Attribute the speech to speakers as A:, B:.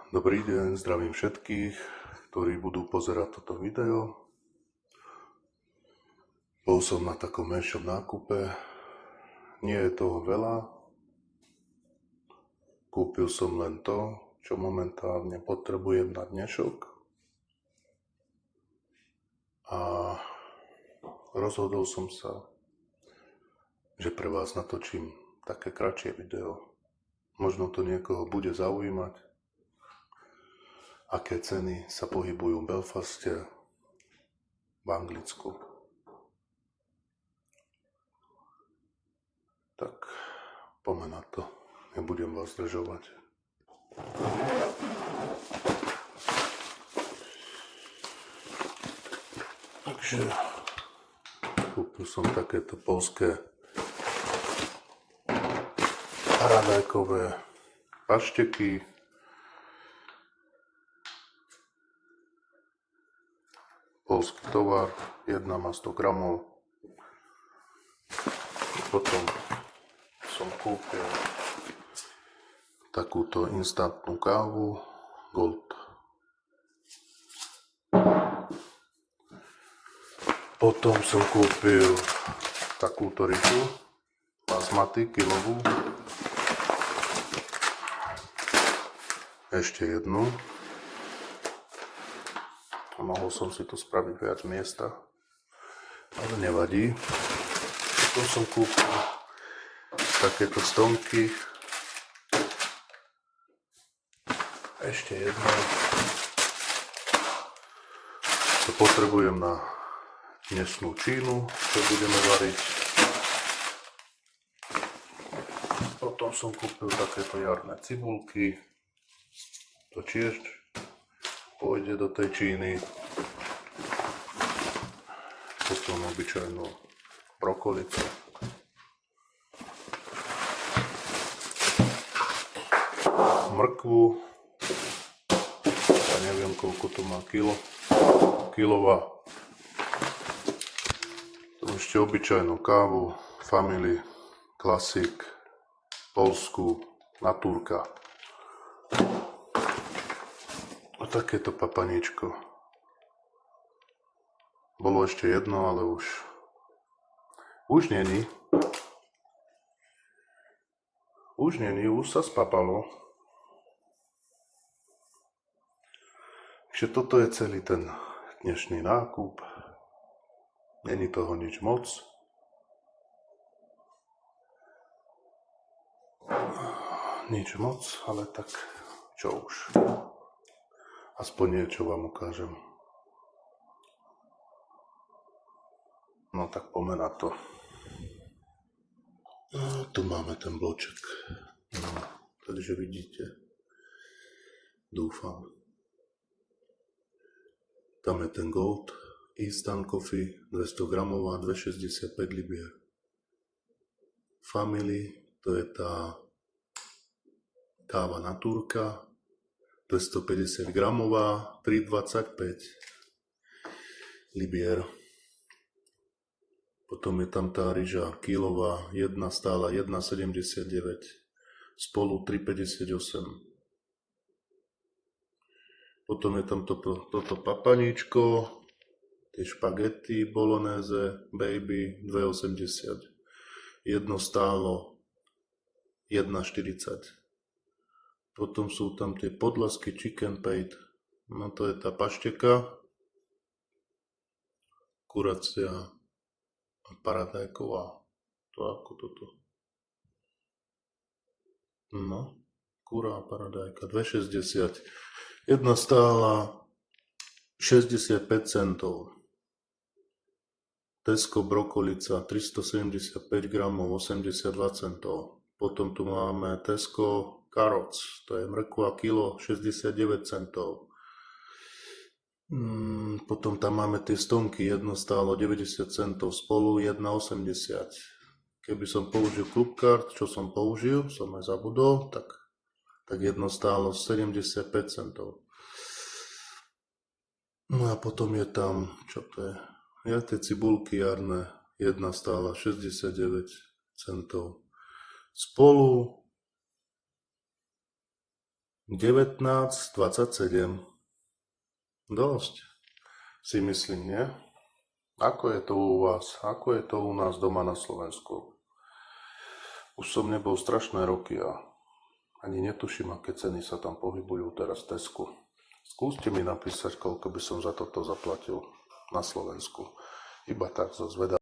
A: Dobrý deň, zdravím všetkých, ktorí budú pozerať toto video. Bol som na takom menšom nákupe, nie je toho veľa. Kúpil som len to, čo momentálne potrebujem na dnešok. A rozhodol som sa, že pre vás natočím také kratšie video. Možno to niekoho bude zaujímať, aké ceny sa pohybujú v Belfaste, v Anglicku. Tak poďme na to, nebudem vás zdržovať. Takže kúpil som takéto poľské paradajkové pašteky. Poľský tovar, jedna má 100 gramov. Potom som kúpil takúto instantnú kávu Gold. Potom som kúpil takúto rybu basmati kilovú. Ešte jednu. Mohol som si tu spraviť viac miesta, ale nevadí. Potom som kúpil takéto stonky. Ešte jedno. To potrebujem na dnešnú čínu, čo budeme variť. Potom som kúpil takéto jarné cibulky. To tiež pôjde do tej číny. Potom obyčajnú brokolicu. Mrkvu. Ja neviem, koľko to má kilová. Tu ešte obyčajnú kávu Family Classic Polskú Naturka. A takéto papaníčko. Bolo ešte jedno, ale už není. Už sa spapalo. Takže toto je celý ten dnešný nákup. Není toho nič moc. Nič moc, ale tak čo už. Aspoň niečo vám ukážem. No tak poďme na to. Tu máme ten bloček. No, takže vidíte. Dúfam. Tam je ten Gold Instant Coffee 200 gramová 2,65 libier. Family, to je tá káva Naturka 250 gramová 3,25 libier. Potom je tam tá ryža kilová, jedna stála 1,79, spolu 3,58. Potom je tam toto papaníčko, tie špagety bolognese baby 2,80. Jedno stálo 1,40. Potom sú tam tie podlasky chicken paste, no to je tá pašteka, kuracia a paradajková, to ako toto. No, kura a paradajka, 2,60. Jedna stála 65 centov. Tesco brokolica 375 gramov, 82 centov. Potom tu máme Tesco Carrots, to je mrkva kilo, 69 centov. Potom tam máme tie stonky, jedno stálo 90 centov, spolu 1,80. Keby som použil Clubcard, čo som použil, som aj zabudol, tak jedno stálo 75 centov. No a potom je tam, čo to je? Ja tie cibulky jarné, jedna stála 69 centov. Spolu 19,27. Dosť, si myslím, nie? Ako je to u vás? Ako je to u nás doma na Slovensku? Už som nebol strašné roky a ani netuším, aké ceny sa tam pohybujú teraz v Tesku. Skúste mi napísať, koľko by som za toto zaplatil na Slovensku. Iba tak zo zvedavosti.